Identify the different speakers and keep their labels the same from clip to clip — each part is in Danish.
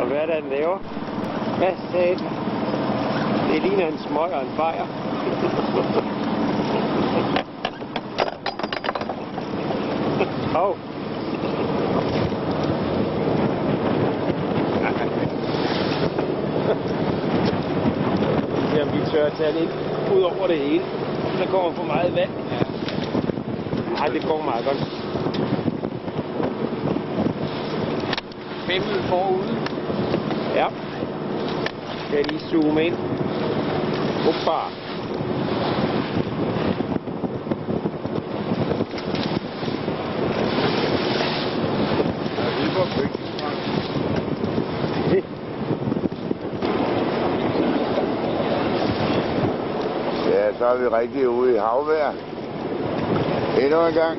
Speaker 1: Og hvad er det, han laver? Hvad sagde den? Det ligner en smøg og en bajer. Hov. Jamen, vi tør at tage lidt ud over det hele. Der kommer for meget vand. Nej, det går meget godt.
Speaker 2: 5 forude.
Speaker 1: Ja. Skal jeg lige zoome ind. Hoppa.
Speaker 3: Ja, så er vi rigtig ude i havvejr. Endnu en gang.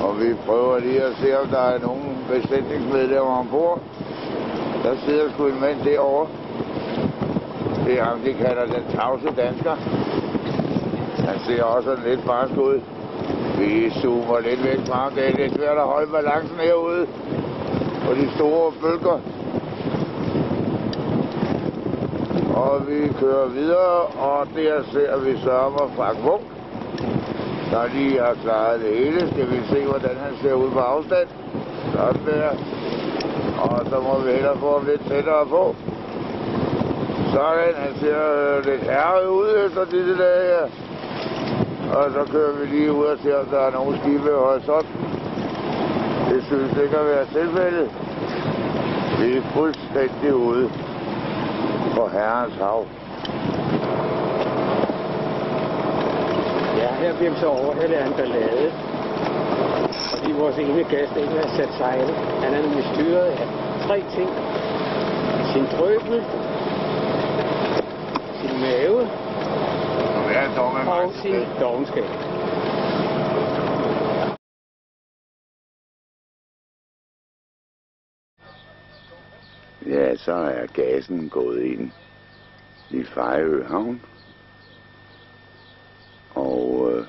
Speaker 3: Og vi prøver lige at se, om der er nogen besætningsmedlemmer ombord. Der sidder sgu en mand derovre. Det er ham, de kalder den tavse dansker. Han ser også lidt barsk ud. Vi zoomer lidt væk fra ham. Det er lidt svært at holde balancen herude på de store bølger. Og vi kører videre, og der ser vi Sørmer Frank Munk, der lige har klaret det hele. Skal vi se, hvordan han ser ud på afstand. Sådan der. Og så må vi hellere få ham lidt tættere på. Sådan, han ser lidt ærget ud efter disse dage her. Og så kører vi lige ud og ser, om der er nogle skibe i horisonten. Det synes ikke at være tilfældet. Vi er fuldstændig ude på Herrens hav.
Speaker 1: Ja, her bliver vi så overhældet af en ballade. Fordi vores ene gæst ikke har sat sejl. Han er nemlig styret af 3 ting. Sin drøbel, sin mave og sin dovenskab.
Speaker 3: Ja, så er gassen gået ind i Fejø Havn. Og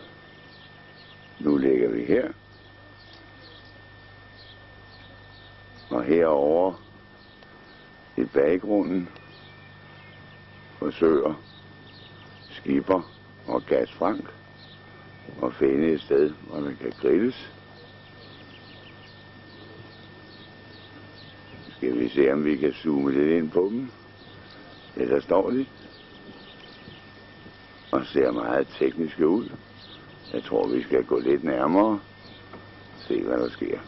Speaker 3: nu ligger vi her. Og herovre i baggrunden forsøger Skipper og Gas Frank at finde et sted, hvor der kan grilles. Skal vi se, om vi kan zoome lidt ind på dem. Ja, der står de. Og ser meget tekniske ud. Jeg tror, vi skal gå lidt nærmere. Se, hvad der sker.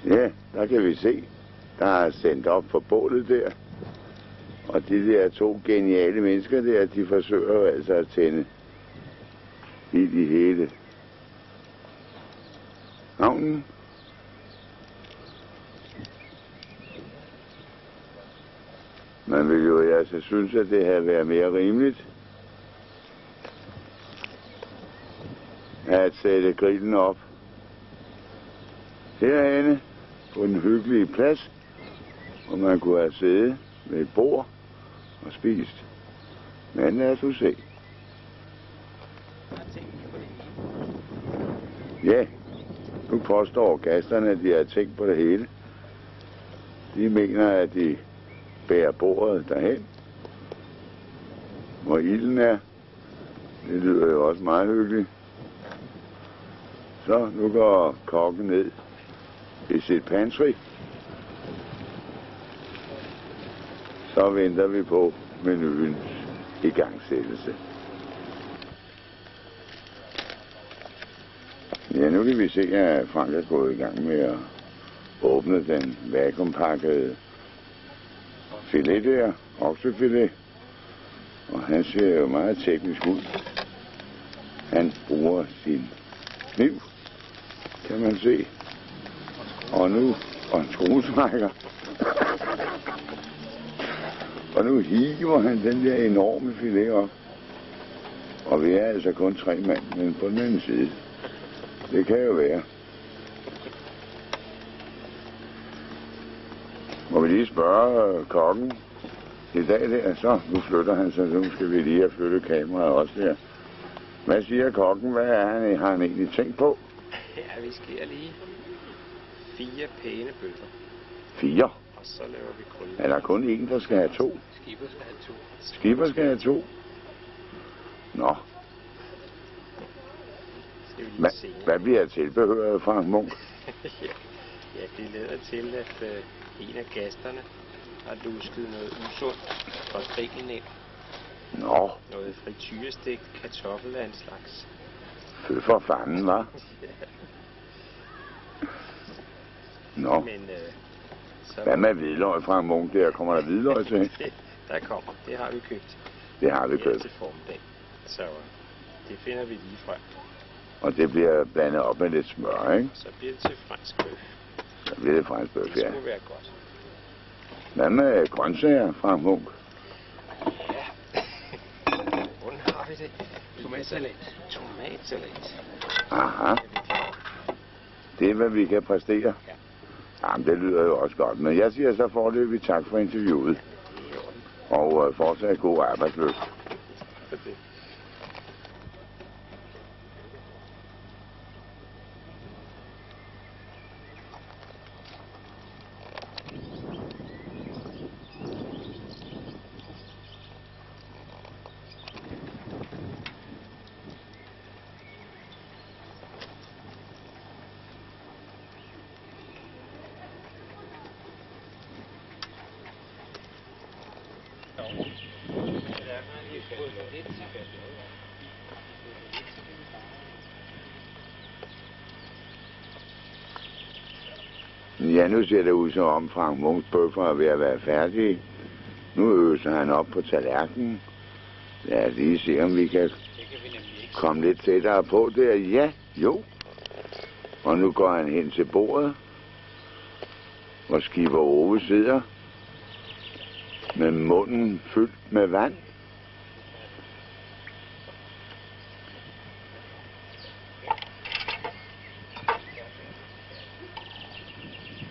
Speaker 3: Ja, der kan vi se. Der er sendt op for bålet der. Og de der 2 geniale mennesker der, de forsøger jo altså at tænde ild i hele havnen. Man ville jo altså synes, at det havde været mere rimeligt at sætte grillen op herinde på en hyggelig plads, hvor man kunne have siddet ved et bord og spist. Men lad os nu se. Ja, nu påstår gæsterne, at de har tænkt på det hele. De mener, at de bærer bordet derhen, hvor ilden er. Det lyder jo også meget hyggeligt. Så nu går kokken ned i sit pantry. Så venter vi på menuens igangsættelse. Ja, nu kan vi se, at Frank er gået i gang med at åbne den vakuumpakkede filet der, oksefilet. Og han ser jo meget teknisk ud. Han bruger sin kniv, kan man se. Og nu, og en skruetrækker. Og nu hiver han den der enorme filet op. Og vi er altså kun 3 mand, men på den anden side. Det kan jo være. Må vi lige spørge kokken i dag der, så nu flytter han sig, så nu skal vi lige have flyttet kameraet også der. Hvad siger kokken? Hvad er han, har han egentlig tænkt på?
Speaker 2: Ja, vi skærer lige 4 pæne bøffer.
Speaker 3: 4?
Speaker 2: Og så laver vi krydder.
Speaker 3: Er der kun en, der skal have 2?
Speaker 2: Skipper skal have 2.
Speaker 3: Skipper skal have 2? Nå. Hvad bliver tilbehøret, Frank Munk?
Speaker 2: Ja, det leder til, at en af gæsterne har lusket noget usundt fra grillen ind.
Speaker 3: Nå.
Speaker 2: Noget frityrestegt kartoffel af en slags.
Speaker 3: Fø for fanden, hva'?
Speaker 2: Ja.
Speaker 3: Nå.
Speaker 2: Men, så...
Speaker 3: Hvad med hvidløg, Frank Munk? Der kommer der hvidløg til?
Speaker 2: Der kommer. Det har vi købt.
Speaker 3: Det har vi købt.
Speaker 2: Til formiddag. Så det finder vi lige frem.
Speaker 3: Og det bliver blandet op med lidt smør, ikke?
Speaker 2: Så bliver det til fransk bøf.
Speaker 3: Så bliver det fransk bøf, ja.
Speaker 2: Det skulle være godt.
Speaker 3: Hvad med grøntsager, Frank Munk?
Speaker 2: Ja. Hvordan har vi det? Tomatsalat. Tomatsalat.
Speaker 3: Aha. Det er, hvad vi kan præstere.
Speaker 2: Ja.
Speaker 3: Jamen, det lyder jo også godt. Men jeg siger så foreløbig tak for interviewet. Og fortsat god arbejdsløst. Ja, nu ser det ud som om Frank Munks bøffer er ved at være færdige. Nu øser han op på tallerkenen. Lad os lige se, om vi kan komme lidt tættere på der. Ja, jo. Og nu går han hen til bordet, hvor skipper Ove sidder med munden fyldt med vand.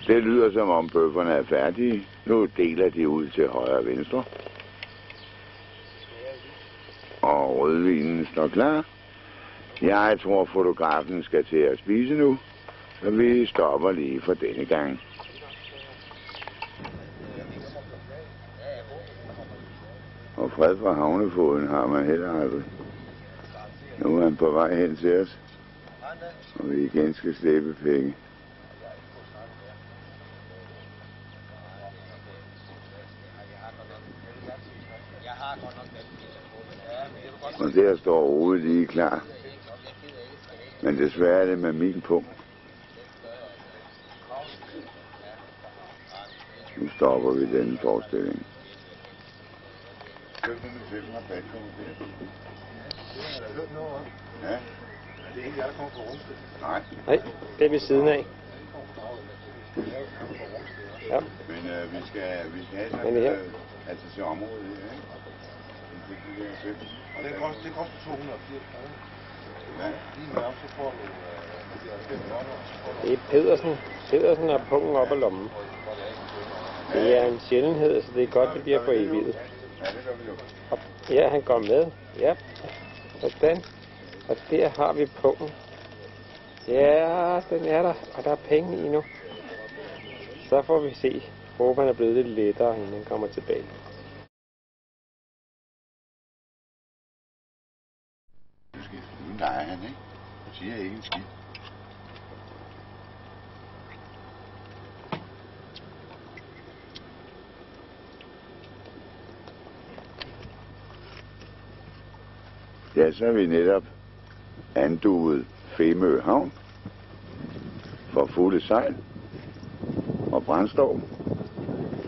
Speaker 3: Det lyder som om bøfferne er færdige. Nu deler de ud til højre og venstre. Og rødvinen står klar. Jeg tror, fotografen skal til at spise nu, så vi stopper lige for denne gang. Og fred fra havnefoden har man heller aldrig. Nu er han på vej hen til os, og vi igen skal slippe penge. Og der står Ove lige klar. Men desværre er det med min punkt. Nu stopper vi denne forestilling. Køb nummer 5 rabat kommer der. Har du hørt noget om? Ja. Er det ikke jeg, der kommer fra Rungsted? Nej.
Speaker 2: Nej, det er ved siden af. Ja.
Speaker 3: Men vi skal have sådan altså til området her, ikke?
Speaker 4: Og det koster 280 kroner. Ja. Lige med så får du
Speaker 2: det er Pedersen. Pedersen har pungen op ad lommen. Det er en sjældenhed, så det er godt, det bliver for evigt.
Speaker 3: Ja, det gør vi jo.
Speaker 2: Ja, han går med. Ja, sådan. Og der har vi pungen. Ja, den er der. Og der er penge i nu. Så får vi se. Håber, han er blevet lidt lettere, inden han kommer tilbage.
Speaker 3: Nej, han ikke. Siger ikke en skid. Ja, så er vi netop anduet Femø Havn for fulde sejl og brændstof.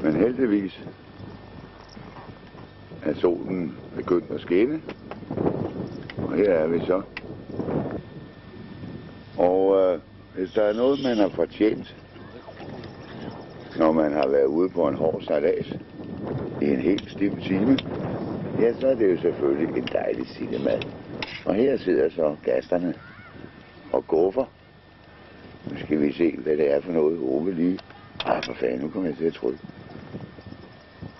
Speaker 3: Men heldigvis er solen begyndt at skinne. Og her er vi så. Og hvis der er noget, man har fortjent, når man har været ude på en hård sejlads i en helt stiv time, ja, så er det jo selvfølgelig en dejlig sildemad. Og her sidder så gæsterne og guffer. Nu skal vi se, hvad det er for noget. Ove lige. Ej, for fanden, nu kommer jeg til at trykke.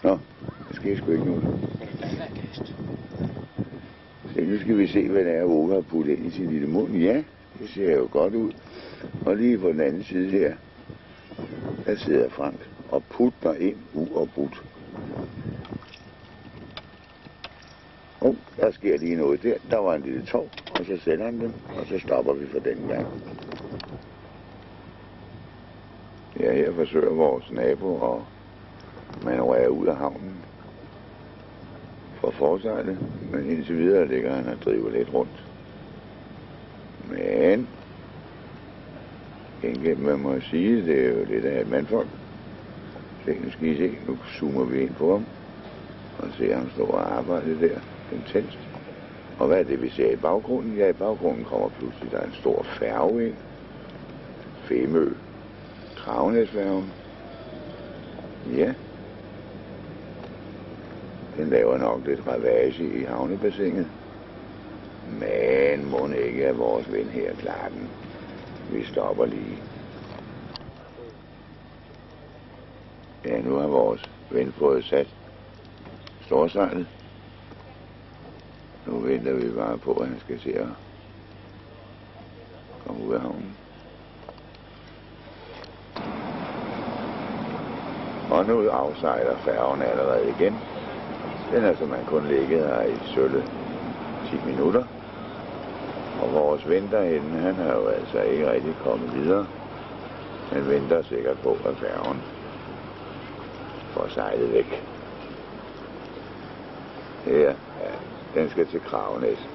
Speaker 3: Nå, der sker sgu ikke noget. Så nu skal vi se, hvad det er, Ove har puttet ind i sin lille mund. Ja, Det ser jo godt ud. Og lige på den anden side her, der sidder Frank og putter ind uafbrudt. Der sker lige noget der. Der var en lille tog, og så sætter han dem, og så stopper vi for den gang. Ja, her forsøger vores nabo at manøvrere ud af havnen fra forsejlet, men indtil videre ligger han og driver lidt rundt. Men gengæld, man må sige, det er jo lidt af et mandfolk. Se, nu skal I se, nu zoomer vi ind på ham og ser ham stå og arbejde der intenst. Og hvad er det, vi ser i baggrunden? Ja, i baggrunden kommer pludselig, der er en stor færge ind. Femø. Kragenæsfærgen. Ja. Den laver nok lidt ravage i havnebassinet. Men må ikke at vores ven her klarer den. Vi stopper lige. Ja, nu har vores ven fået sat storsejlet. Nu venter vi bare på, at han skal se at komme ud af havnen. Og nu afsejler færgen allerede igen. Den er som man kun ligget her i sølle 10 minutter. Og vores ven derinde, han er jo altså ikke rigtig kommet videre. Han venter sikkert på, at færgen får sejlet væk. Her, ja, den skal til Kragenæs.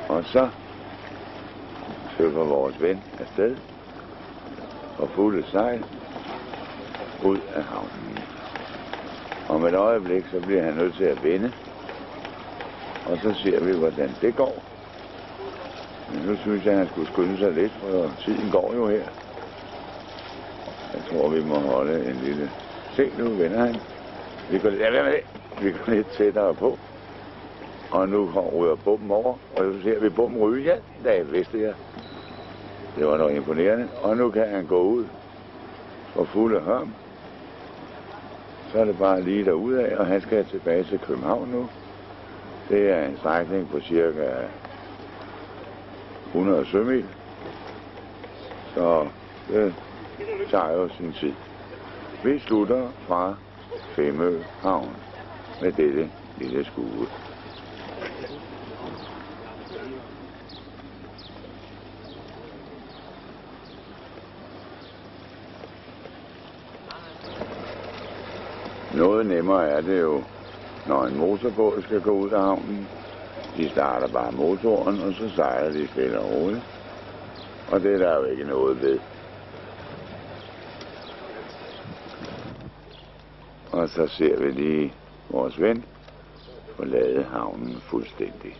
Speaker 3: Og så søger vores ven afsted og fulde sejl ud af havnen. Om et øjeblik, så bliver han nødt til at vende. Og så ser vi, hvordan det går. Men nu synes jeg, at han skulle skynde sig lidt, for tiden går jo her. Jeg tror, vi må holde en lille... Se, nu vender han. Vi går lidt, vi går lidt tættere på. Og nu ryger bomben over, og så ser vi bomben ryge. Ja, der vidste jeg. Det var nok imponerende. Og nu kan han gå ud og fulde hørm. Så er det bare lige derudad, og han skal tilbage til København nu. Det er en strækning på cirka 100 sømil. Så det tager jo sin tid. Vi slutter fra Femø Havn med dette lille skue. Noget nemmere er det jo, når en motorbåd skal gå ud af havnen. De starter bare motoren, og så sejler de stille og roligt. Og det er der jo ikke noget ved. Og så ser vi lige vores ven forlade havnen fuldstændig.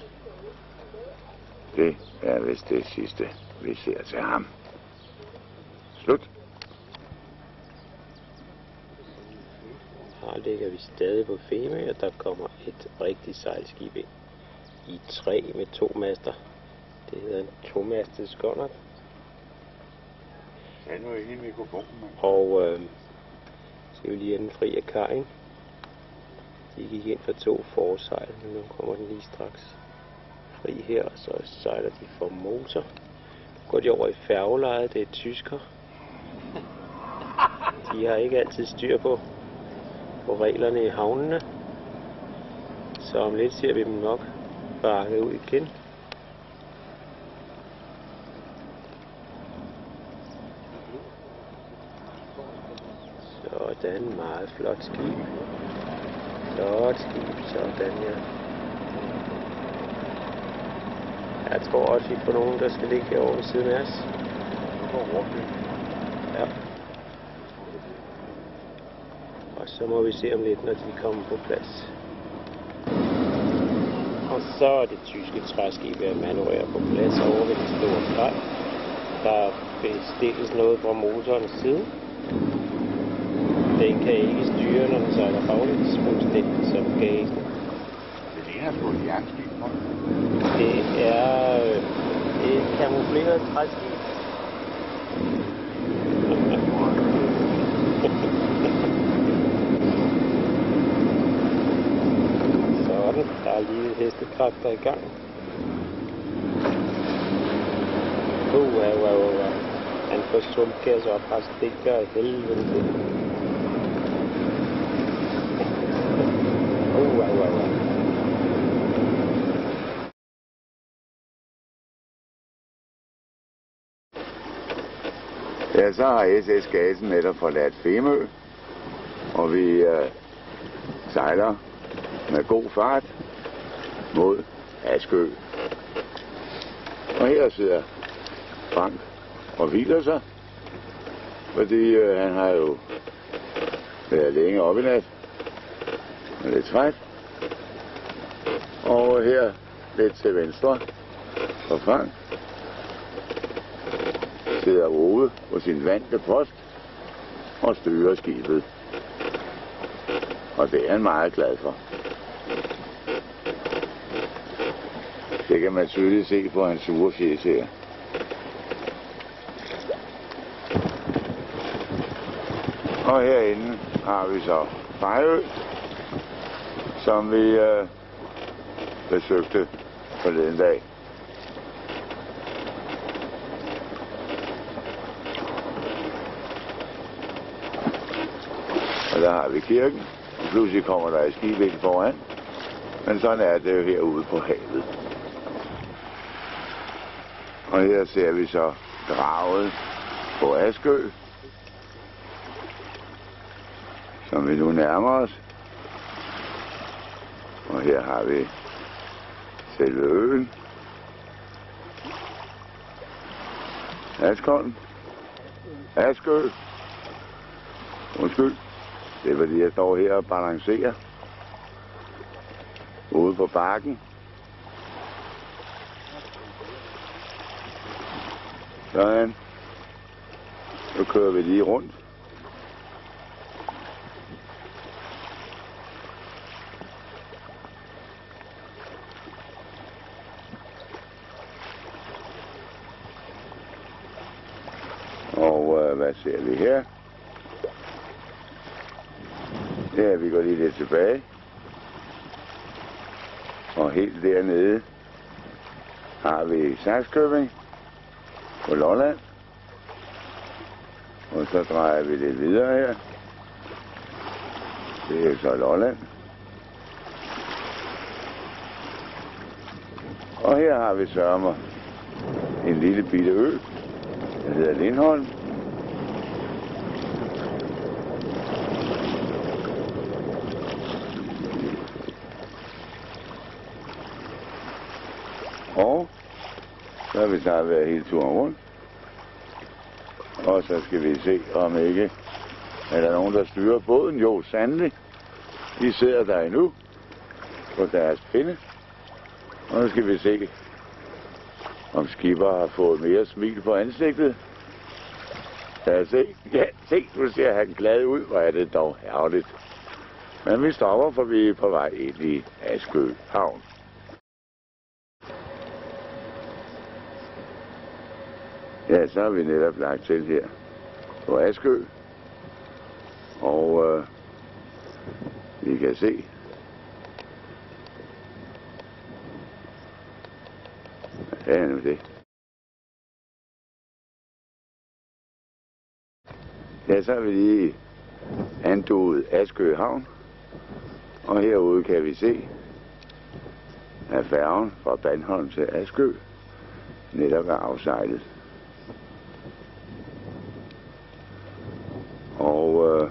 Speaker 3: Det er vist det sidste, vi ser til ham. Slut.
Speaker 2: Her ligger vi stadig på Femø, og der kommer et rigtigt sejlskib ind. I træ med 2 master. Det hedder en 2-mastet skonnert.
Speaker 3: Ja, nu er jeg helt mikrofonen, mand.
Speaker 2: Og skal vi lige have den fri af kajen. De gik ind for 2 forsejl, men nu kommer den lige straks fri her, og så sejler de for motor. Nu går de over i færgelejet, det er tysker. De har ikke altid styr på reglerne i havnene, så om lidt ser vi dem nok bakke ud igen. Sådan, meget flot skib. Flot skib, sådan ja. Jeg tror også, vi får nogen, der skal ligge herovre ved siden af os. Ja. Og så må vi se om lidt, når de kommer på plads. Og så er det tyske træskib ved at manøvrere på plads over ved den store kaj. Der bestilles noget fra motorens side. Den kan ikke styre, når den sejler baglæns, fuldstændig som gasen.
Speaker 3: Det ligner sgu et jernskib, for.
Speaker 2: Det er et kamufleret træskib. kræfter i gang. Han får sultgas op og stikker af helvede til.
Speaker 3: Ja, så har SS Gassen netop forladt Femø, og vi sejler med god fart mod Askø. Og her sidder Frank og hviler sig, fordi han har jo været længe op i nat og lidt træt. Og her lidt til venstre for Frank sidder Ove på sin vante post og styrer skibet. Og det er han meget glad for. Det kan man tydeligt se på hans sure fjes her. Og herinde har vi så Fejø, som vi besøgte forleden dag. Og der har vi kirken, og pludselig kommer der et skib ind foran. Men sådan er det jo herude på havet. Og her ser vi så draget på Askø, som vi nu nærmer os. Og her har vi selve øen. Askholm. Askø. Undskyld. Det er fordi jeg står her og balancerer ude på bakken. Sådan. Nu kører vi lige rundt. Og hvad ser vi her? Ja, vi går lige lidt tilbage. Og helt dernede har vi Sakskøbing på Lolland. Og så drejer vi lidt videre her. Det er så Lolland. Og her har vi sørme en lille bitte ø, der hedder Lindholm. Og så har vi snart været hele turen rundt. Og så skal vi se, om ikke er der nogen, der styrer båden. Jo, sandelig. De sidder der endnu på deres pinde. Og nu skal vi se, om skipper har fået mere smil på ansigtet. Lad os se. Ja, se, nu ser han glad ud, hvor er det dog herligt. Men vi stopper, for vi er på vej ind i Askø havn. Ja, så har vi netop lagt til her på Askø. Og vi kan se, hvad er nu det? Ja, så har vi lige anduet Askø havn. Og herude kan vi se, at færgen fra Bandholm til Askø netop er afsejlet. Og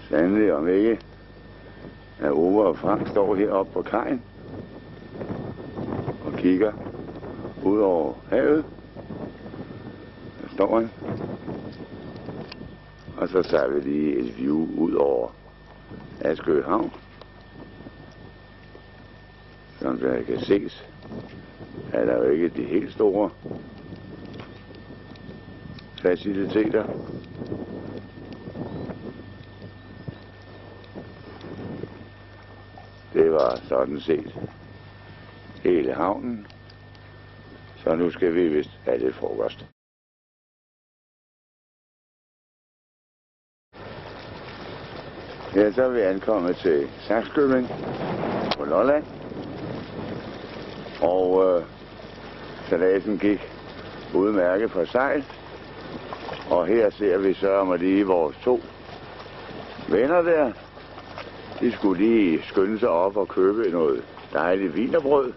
Speaker 3: sandelig om ikke, at Ove og Frank står heroppe på kajen og kigger ud over havet. Der står han. Og så tager vi lige et view ud over Askø havn. Som der kan ses, er der jo ikke de helt store faciliteter. Det var sådan set hele havnen. Så nu skal vi vist have lidt frokost. Ja, så er vi ankommet til Sakskøbing på Lolland. Og sejladsen gik udmærket for sejl. Og her ser vi så om lige vores 2 venner der. De skulle lige skynde sig op og købe noget dejligt wienerbrød.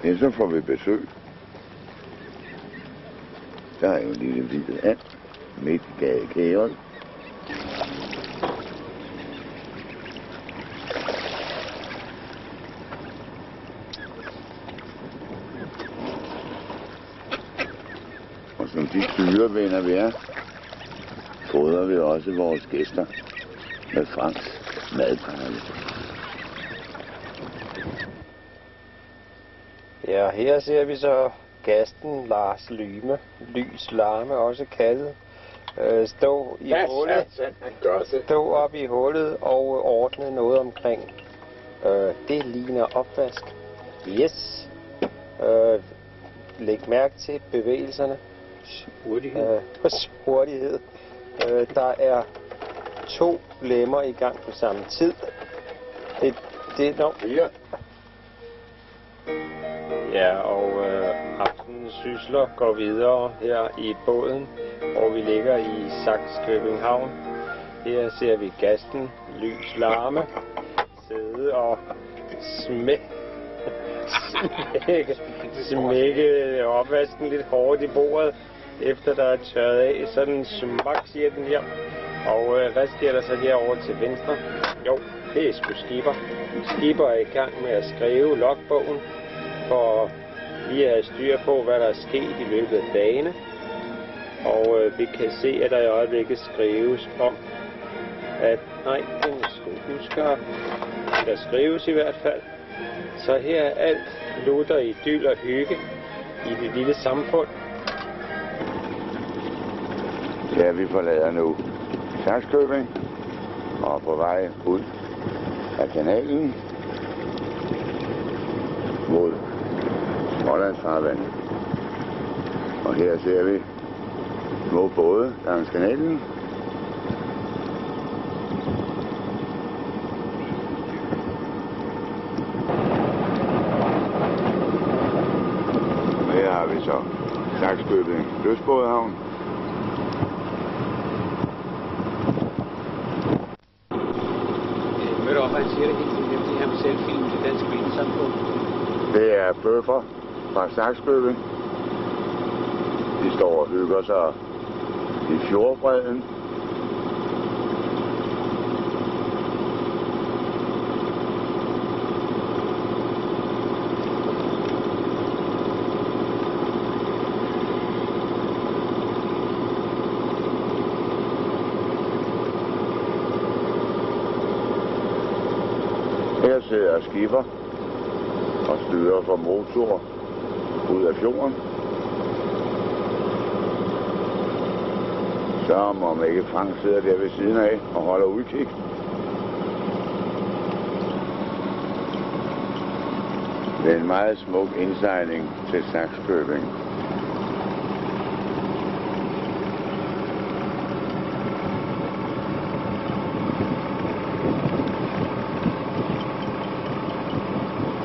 Speaker 3: Ja, så får vi besøg. Der er jo en lille hvid and midt i gadekæret. Og som de dyrevenner vi er, fodrer vi også vores gæster med Franks madpakke.
Speaker 2: Ja, her ser vi så gasten Lars Lys Larme, også kaldet, stå i hullet. Stå op i hullet og ordne noget omkring. Det ligner opvask. Yes. Læg mærke til bevægelserne. Hurtighed. Der er 2 lemmer i gang på samme tid. Det er nok
Speaker 3: 4.
Speaker 2: Ja, og aftenens sysler går videre her i båden, og vi ligger i Sakskøbing Havn. Her ser vi gasten Lys Larme sidde og smække opvasken lidt hårdt i bordet, efter der er tørret af. Sådan en smak, siger den her. Og hvad sker der så herovre til venstre? Jo, det er sgu Skipper. Skipper er i gang med at skrive logbogen, for lige at have styr på, hvad der er sket i løbet af dagene. Og vi kan se, at der i øjeblikket skrives om, at nej, den skulle huske, der skrives i hvert fald. Så her er alt lutter, idyl og hygge i det lille samfund.
Speaker 3: Ja, vi forlader nu Sakskøbing og er på vej ud af kanalen mod Smålandsfarvandet. Og her ser vi små både langs kanalen. Og her har vi så Sakskøbing Lystbådehavn.
Speaker 1: Mødte op, han siger det helt nemt, det her med selvfilm til Dansk Blindesamfund.
Speaker 3: Det er bøffer fra Sakskøbing. De står og hygger sig i fjordbredden. Her sidder Skipper og styrer for motor ud af fjorden. Så om ikke Frank sidder der ved siden af og holder udkig. Det er en meget smuk indsejling til Sakskøbing.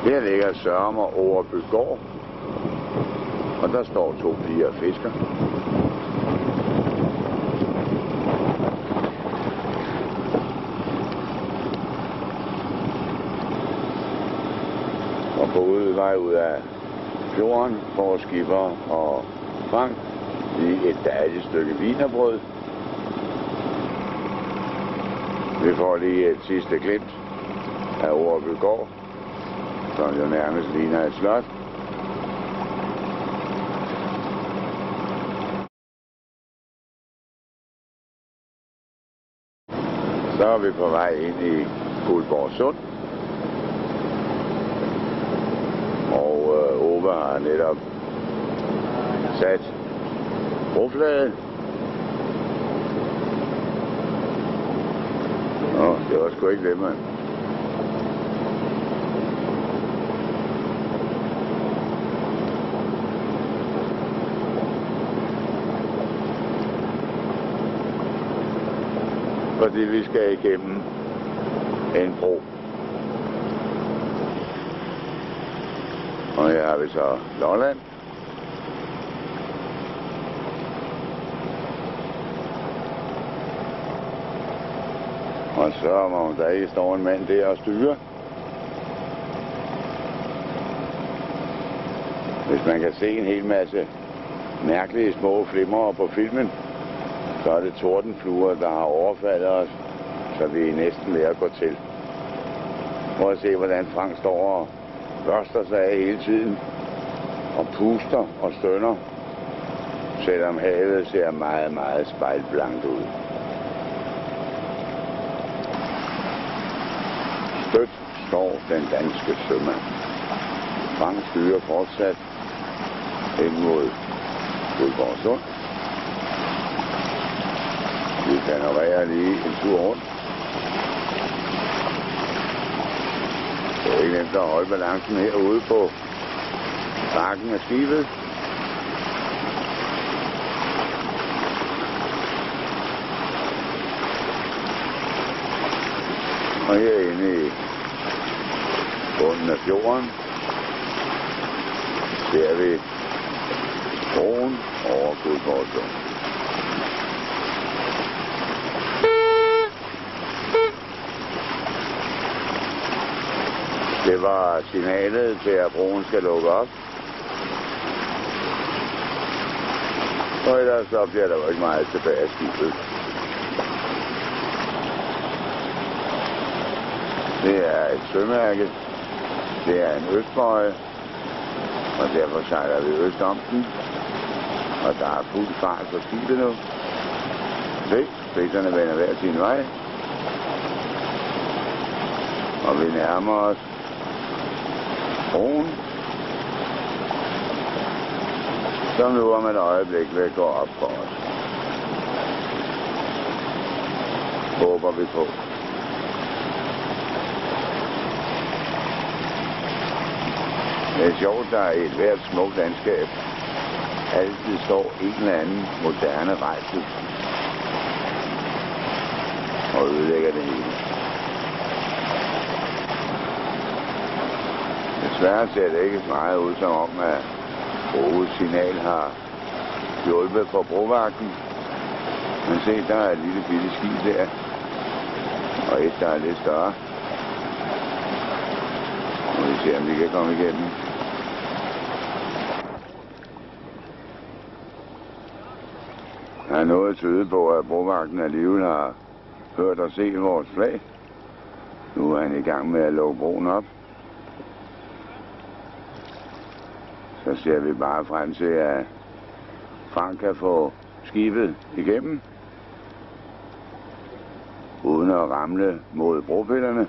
Speaker 3: Her ligger Sørmer Overby gård, og der står 2 piger og fisker. Og på udvej ud af fjorden får Skipper og Frank lige et dejligt stykke wienerbrød. Vi får lige et sidste glimt af Overby gård, som jo nærmest ligner et slot. Så er vi på vej ind i Guldborg Sund. Og Ove har netop sat broflaget. Nå, det var sgu ikke det, mand. fordi vi skal igennem en bro. Og her har vi så Lolland. Og så må der ikke står en mand der og styrer. Hvis man kan se en hel masse mærkelige små flimmer på filmen, så er det tordenfluer, der har overfaldet os, så vi er næsten ved at gå til. Prøv at se, hvordan Frank står og børster sig af hele tiden og puster og stønner, selvom havet ser meget, meget spejlblankt ud. Støt står den danske sømand. Frank styrer fortsat ind mod Guldborgsund. Vi panorerer lige en tur rundt. Det er ikke nemt at holde balancen herude på bakken af skibet. Og herinde i bunden af fjorden ser vi broen over Guldborgsund. Det var signalet til, at broen skal lukke op. Og ellers så bliver der jo ikke meget tilbage af skibet. Det er et sømærke. Det er en østbøje. Og derfor sejler vi øst om den. Og der er fuld fart på skibet nu. Se, spidserne vender hver sin vej. Og vi nærmer os broen, som nu om et øjeblik vil gå op for os. Håber vi på. Det er sjovt, der i et hvert smukt landskab altid står en eller anden moderne rejsel og ødelægger det hele. Desværre ser det ikke meget ud som om, at broets signal har hjulpet på brovagten. Men se, der er et lille bitte skib der, og et, der er lidt større. Nu vil vi se, om vi kan komme igennem. Der er noget tydet på, at brovagten alligevel har hørt og set vores flag. Nu er han i gang med at lukke broen op. Så ser vi bare frem til, at Frank kan få skibet igennem, uden at ramle mod bropillerne,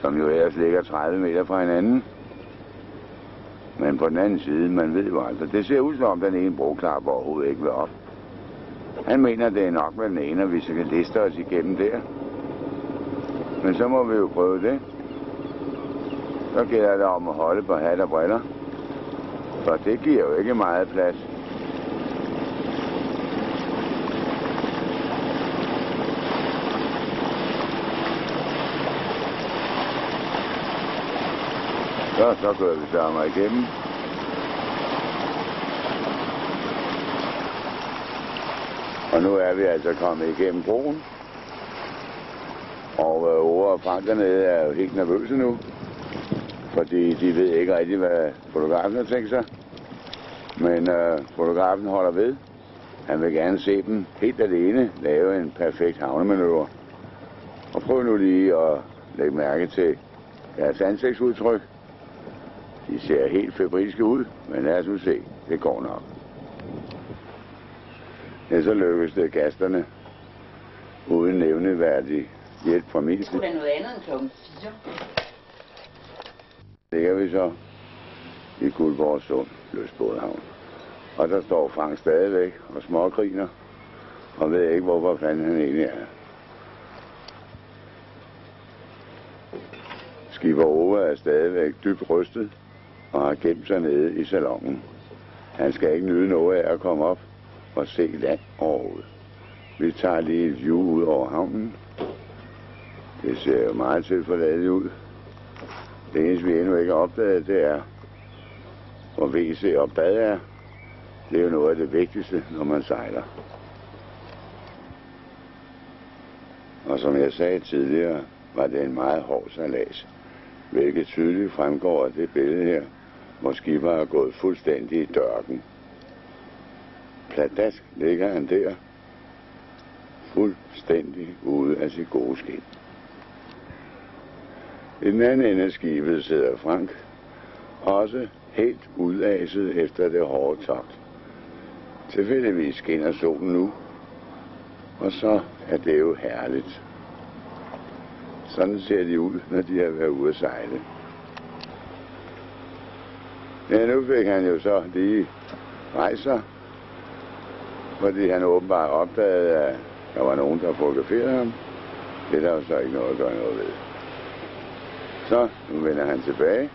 Speaker 3: som jo ellers ligger 30 meter fra hinanden. Men på den anden side, man ved jo aldrig. Det ser ud som om den ene broklapper overhovedet ikke vil op. Han mener, det er nok med den ene, at vi så kan liste os igennem der. Men så må vi jo prøve det. Så gælder det om at holde på hat og briller. For det giver jo ikke meget plads. Så kører vi sammen igennem. Og nu er vi altså kommet igennem broen. Og Ove og Frank dernede er jo helt nervøse nu. Fordi de ved ikke rigtig, hvad fotografen har tænkt sig. Men fotografen holder ved. Han vil gerne se dem helt alene lave en perfekt havnemanøvre. Og prøv nu lige at lægge mærke til deres ansigtsudtryk. De ser helt febrilske ud, men lad os nu se. Det går nok. Ja, så lykkes det gasterne uden nævneværdig hjælp fra min side.
Speaker 5: Det er noget andet end klokken 4.
Speaker 3: Det kan vi så i Guldborgsund lystbådehavn. Og der står Frank stadigvæk og smågriner og ved ikke, hvorfor fanden han egentlig er. Skipper Ove er stadigvæk dybt rystet og har gemt sig nede i salongen. Han skal ikke nyde noget af at komme op og se land overhovedet. Vi tager lige et view ud over havnen. Det ser jo meget tilforladeligt ud. Det eneste vi endnu ikke har opdaget, det er, hvor WC og bad er. Det er jo noget af det vigtigste, når man sejler. Og som jeg sagde tidligere, var det en meget hård sejlads, hvilket tydeligt fremgår af det billede her, hvor skipper er gået fuldstændig i dørken. Pladask ligger han der, fuldstændig ude af sit gode skin. I den anden ende af skibet sidder Frank, også helt udaset efter det hårde togt. Tilfældigvis skinner solen nu, og så er det jo herligt. Sådan ser de ud, når de har været ude at sejle. Ja, nu fik han jo så lige rejser, fordi han åbenbart opdagede, at der var nogen, der fotograferede ham. Det er der jo så ikke noget at gøre noget ved. Så, nu vender han tilbage.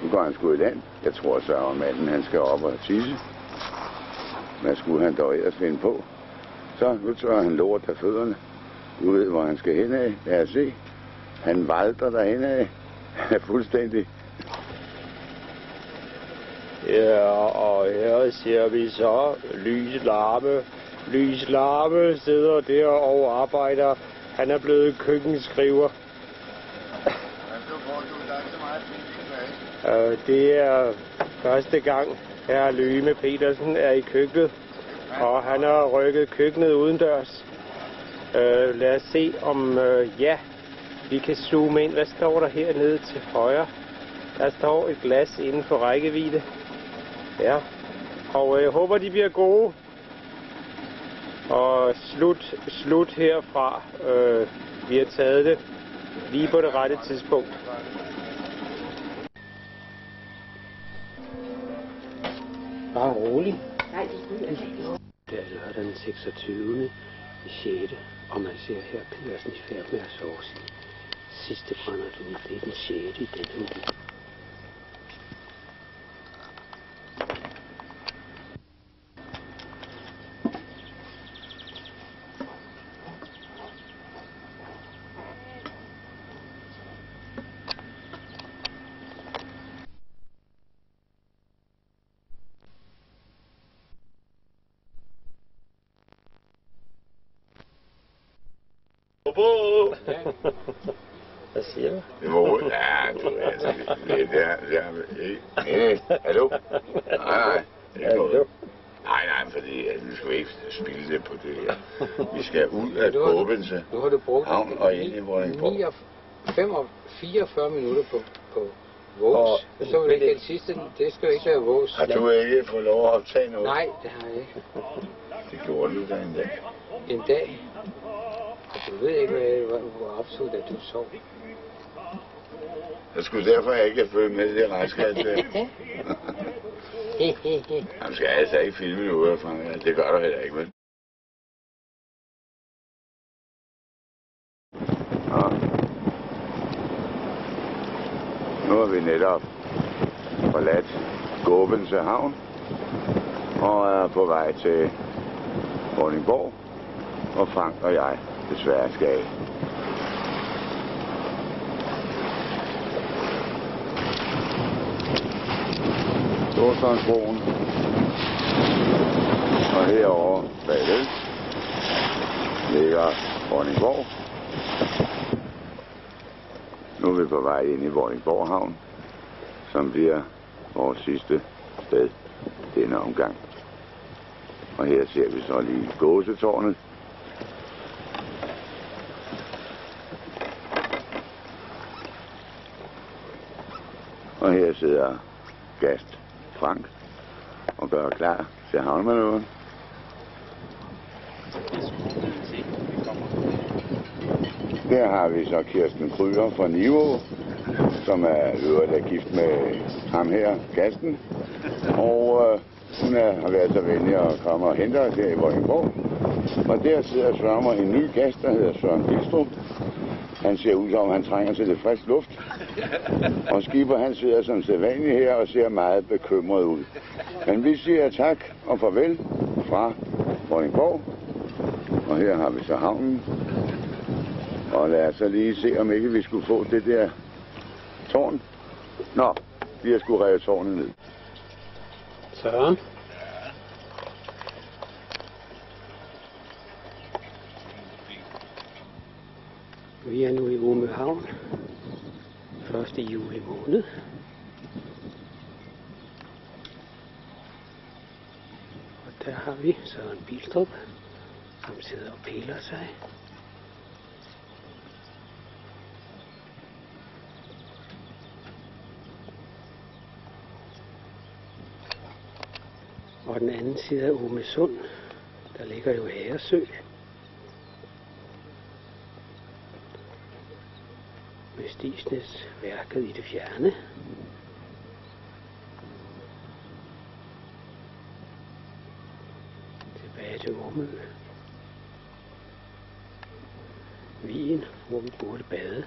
Speaker 3: Nu går han sgu i land. Jeg tror så, at manden han skal op og tisse. Hvad skulle han dog ellers finde på? Så, nu tør han lort af fødderne. Du ved, hvor han skal hen af. Lad os se. Han valter derhen af. Han er fuldstændig.
Speaker 2: Ja, og her ser vi så Lys Larme sidder der og arbejder. Han er blevet køkkenskriver. Det er første gang, herre Lyme Petersen er i køkkenet, og han har rykket køkkenet udendørs. Lad os se om, ja, vi kan zoome ind. Hvad står der hernede til højre? Der står et glas inden for rækkevidde. Ja, og jeg håber, de bliver gode. Og slut herfra. Vi har taget det lige på det rette tidspunkt. Bare rolig. Det er lørdag den 26. i 6. Og man ser her Pedersen i færd med at sove sin sidste brændert ud. Det er den 6. i denne uge. Hvad siger du?
Speaker 3: Det var roligt. Ja, du er altså lidt der. Hallo? Nej, ikke noget. Nej, fordi vi skal ikke spille det på det her. Vi skal ud af Kåbense havn og ind i Vordingborg.
Speaker 5: 44 minutter på Vås. Så vil det sidste, det skal jo ikke være Vås.
Speaker 3: Har du ikke fået lov at optage noget?
Speaker 5: Nej, det har jeg ikke.
Speaker 3: Det gjorde du da en dag.
Speaker 5: En dag? Du ved ikke, hvor opsud, at du sov.
Speaker 3: Jeg skulle derfor ikke følge med det rejskab der. Han skal altså ikke filme det ude fra mig. Det gør du heller ikke, vel? Ja. Nu har vi netop forladt Kåbense havn og er på vej til Vordingborg, og Frank og jeg desværre skal af. Storstrømsbroen, og herovre bagved ligger Vordingborg. Nu er vi på vej ind i Vordingborg havn, som bliver vores sidste sted denne omgang. Og her ser vi så lige gåsetårnet. Og her sidder gast Frank og gør klar til havnemanøvren. Der har vi så Kirsten Kryger fra Niveau, som er øvrigt er gift med ham her, gasten. Og hun har været så venlig at komme og hente os her i Vordingborg. Og der sidder svømmer en ny gast, der hedder Søren Bilstrup. Han ser ud som, han trænger til det frisk luft. Og skipper, han sidder som sædvanlig her og ser meget bekymret ud. Men vi siger tak og farvel fra Vordingborg. Og her har vi så havnen. Og lad os så lige se, om ikke vi skulle få det der tårn. Nå, vi har sgu revet tårnet ned.
Speaker 1: Søren. Vi er nu i Omø Havn. 1. juli måned. Og der har vi Søren Bilstrup, som sidder og piller sig. Og den anden side af Omesund, der ligger jo Agersø. Med Stigsnæsværket i det fjerne. Tilbage til Omø. Wien, hvor vi burde bade.